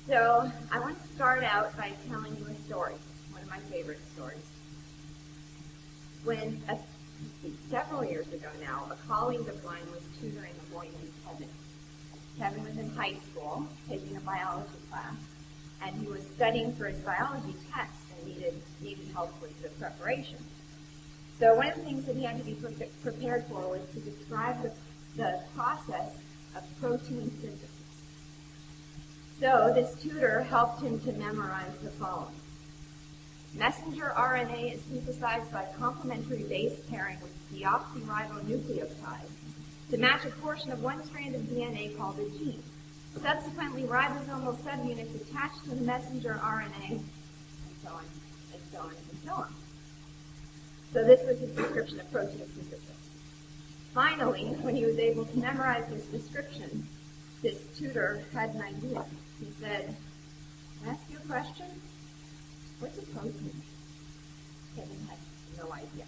So I want to start out by telling you a story, one of my favorite stories. When, several years ago now, a colleague of mine was tutoring a boy named Kevin. Kevin was in high school, taking a biology class, and he was studying for his biology test and needed help with the preparation. So one of the things that he had to be prepared for was to describe the process of protein synthesis. So this tutor helped him to memorize the following. Messenger RNA is synthesized by complementary base pairing with deoxyribonucleotides to match a portion of one strand of DNA called a gene. Subsequently, ribosomal subunits attach to the messenger RNA, and so on, and so on, and so on. So this was his description of protein synthesis. Finally, when he was able to memorize this description, his tutor had an idea. He said, "Can I ask you a question? What's a protein?" Kevin had no idea.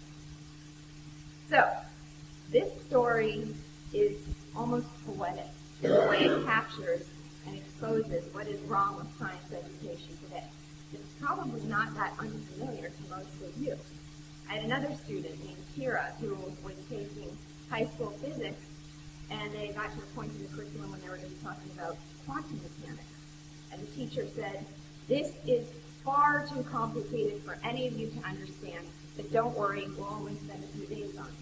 So, this story is almost poetic in the way it captures and exposes what is wrong with science education today. It's probably not that unfamiliar to most of you. I had another student named Kira who was taking high school physics, and they got to a point in the curriculum when they were going to be talking about quantum mechanics. And the teacher said, "This is far too complicated for any of you to understand, but don't worry, we'll only spend a few days on it."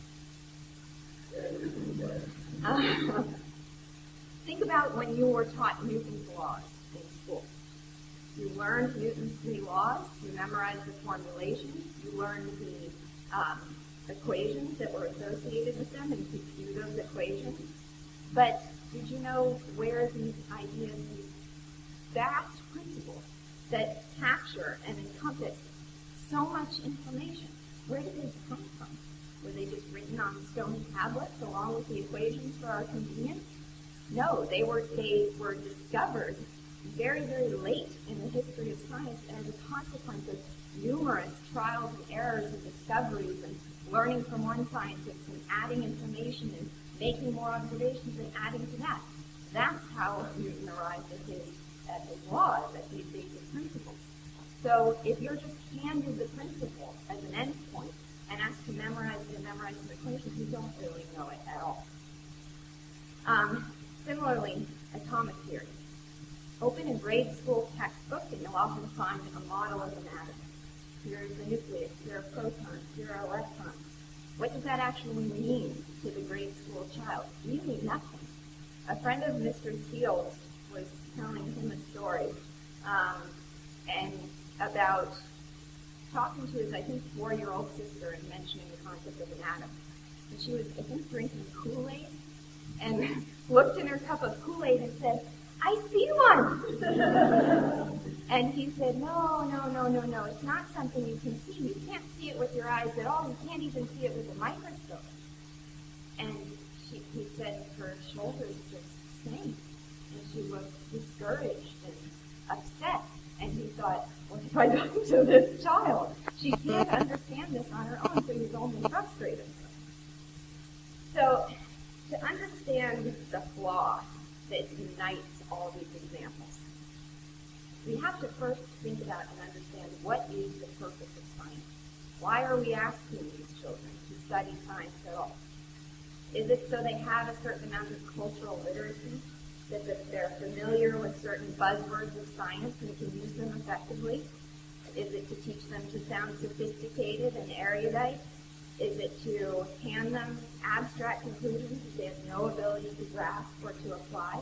Think about when you were taught Newton's laws in school. You learned Newton's 3 laws, you memorized the formulations, you learned the equations that were associated with them and could view those equations. But did you know where these ideas, these vast principles that capture and encompass so much information, where did they come from? Were they just written on stone tablets along with the equations for our convenience? No, they were discovered very, very late in the history of science as a consequence of numerous trials and errors and discoveries and learning from one scientist and adding information and making more observations and adding to that. That's how Newton arrived at his laws, at these basic principles. So if you're just handed the principle as an end point and asked to memorize some equations, you don't really know it at all. Similarly, atomic theory. Open a grade school textbook and you'll often find a model of an atom. Here's the nucleus, here are protons, here are electrons. What does that actually mean to the grade school child? Really nothing. A friend of Mr. Steele's was telling him a story and about talking to his, I think, 4-year-old sister and mentioning the concept of an atom. And she was, I think, drinking Kool-Aid and looked in her cup of Kool-Aid and said, "I see one." And he said, no, it's not something you can see. You can't see it with your eyes at all. You can't even see it with a microscope. And he said her shoulders just sank, and she looked discouraged and upset. And he thought, what have I done to this child? She can't understand this on her own, so he's only frustrated. So, to understand the flaw that unites all these examples, we have to first think about and understand what is the purpose of science. Why are we asking these children to study science at all? Is it so they have a certain amount of cultural literacy, that they're familiar with certain buzzwords of science and can use them effectively? Is it to teach them to sound sophisticated and erudite? Is it to hand them abstract conclusions that they have no ability to grasp or to apply?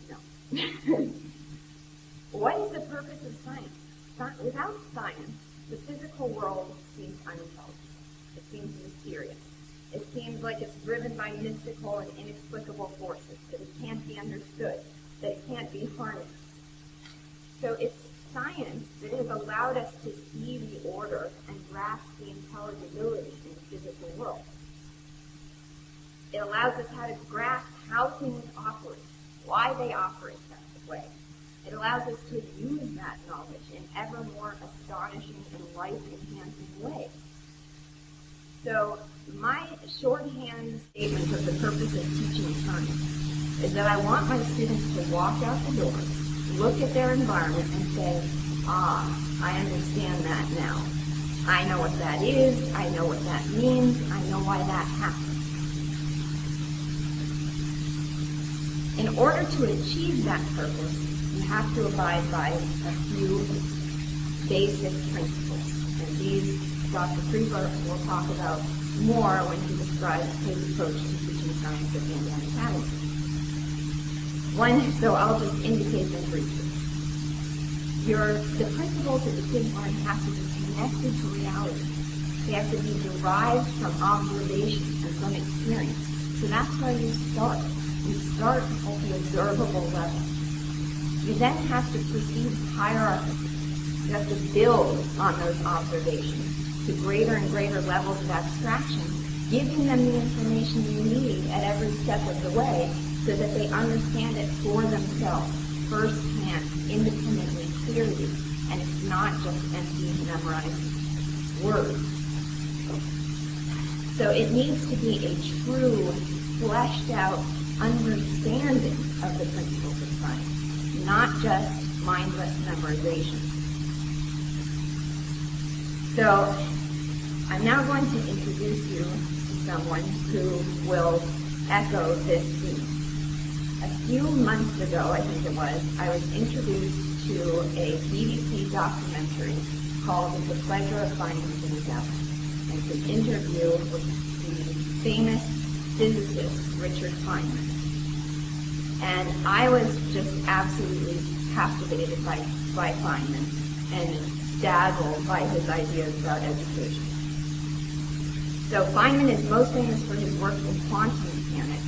No. What is the purpose of science? Without science, the physical world seems unintelligible. It seems mysterious. It seems like it's driven by mystical and inexplicable forces, that it can't be understood, that it can't be harnessed. So it's science that has allowed us to see the order and grasp the intelligibility in the physical world. It allows us how to grasp how things operate, why they operate that way. It allows us to use that knowledge in ever more astonishing and life-enhancing ways. So my shorthand statement of the purpose of teaching science is that I want my students to walk out the door look at their environment and say, ah, I understand that now. I know what that is, I know what that means, I know why that happens. In order to achieve that purpose, you have to abide by a few basic principles. And these Dr. Krieger will talk about more when he describes his approach to teaching science at VanDamme Academy. So I'll just indicate them briefly. The principles that the kids learn have to be connected to reality. They have to be derived from observation and from experience. So that's where you start. You start at the observable level. You then have to proceed hierarchically. You have to build on those observations to greater and greater levels of abstraction, giving them the information you need at every step of the way so that they understand it for themselves, firsthand, independently, clearly, and it's not just empty, memorized words. So it needs to be a true, fleshed out understanding of the principles of science, not just mindless memorization. So I'm now going to introduce you to someone who will echo this theme. A few months ago, I think it was, I was introduced to a BBC documentary called The Pleasure of Finding Things Out. And it's an interview with the famous physicist Richard Feynman. And I was just absolutely captivated by Feynman and dazzled by his ideas about education. So Feynman is most famous for his work in quantum mechanics.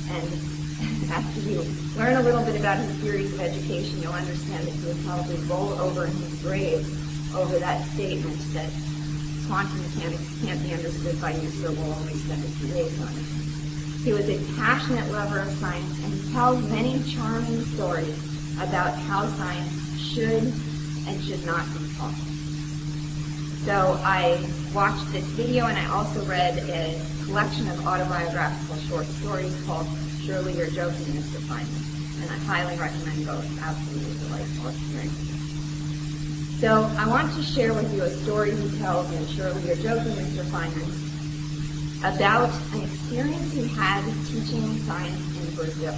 And after you learn a little bit about his theories of education, you'll understand that he would probably roll over in his grave over that statement that quantum mechanics can't be understood by you, so we'll only spend a few days on it. He was a passionate lover of science, and he tells many charming stories about how science should and should not be taught. So I watched this video, and I also read a collection of autobiographical short stories called Surely You're Joking, Mr. Feynman, and I highly recommend both. Absolutely delightful experiences. So I want to share with you a story he tells in Surely You're Joking, Mr. Feynman, about an experience he had teaching science in Brazil.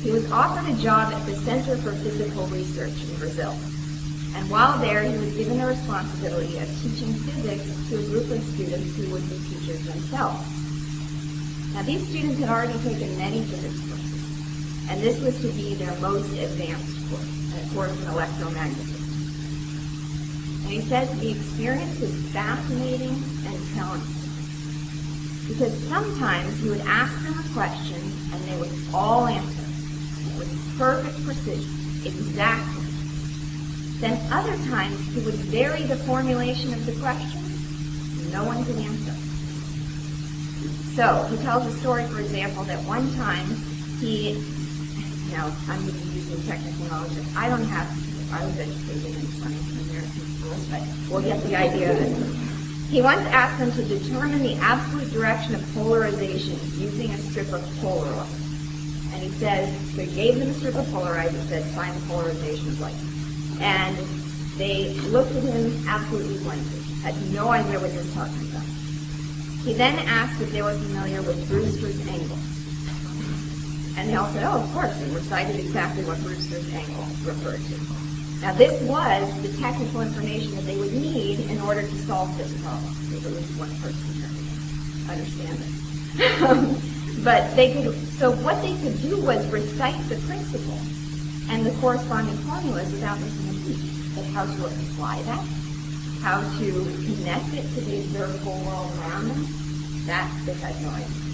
He was offered a job at the Center for Physical Research in Brazil. And while there, he was given the responsibility of teaching physics to a group of students who would be teachers themselves. Now, these students had already taken many physics courses, and this was to be their most advanced course, a course in electromagnetism. And he says the experience was fascinating and challenging, because sometimes he would ask them a question, and they would all answer with perfect precision, exactly. Then other times he would vary the formulation of the question, and no one could answer. So he tells a story, for example, that one time I'm going to be using technical knowledge that I don't have, I was educated in science and American schools, but we'll get the idea of it. He once asked them to determine the absolute direction of polarization using a strip of Polaroid. And he says, so he gave them a strip of Polaroid and said, find the polarization of light. And they looked at him absolutely blankly, had no idea what he was talking about. He then asked if they were familiar with Brewster's angle. And they all said, oh, of course, and recited exactly what Brewster's angle referred to. Now, this was the technical information that they would need in order to solve this problem. If at least one person could understand it. But so what they could do was recite the principle and the corresponding formulas without missing a beat. But how to apply that, how to connect it to the observable world around them, that they had no idea.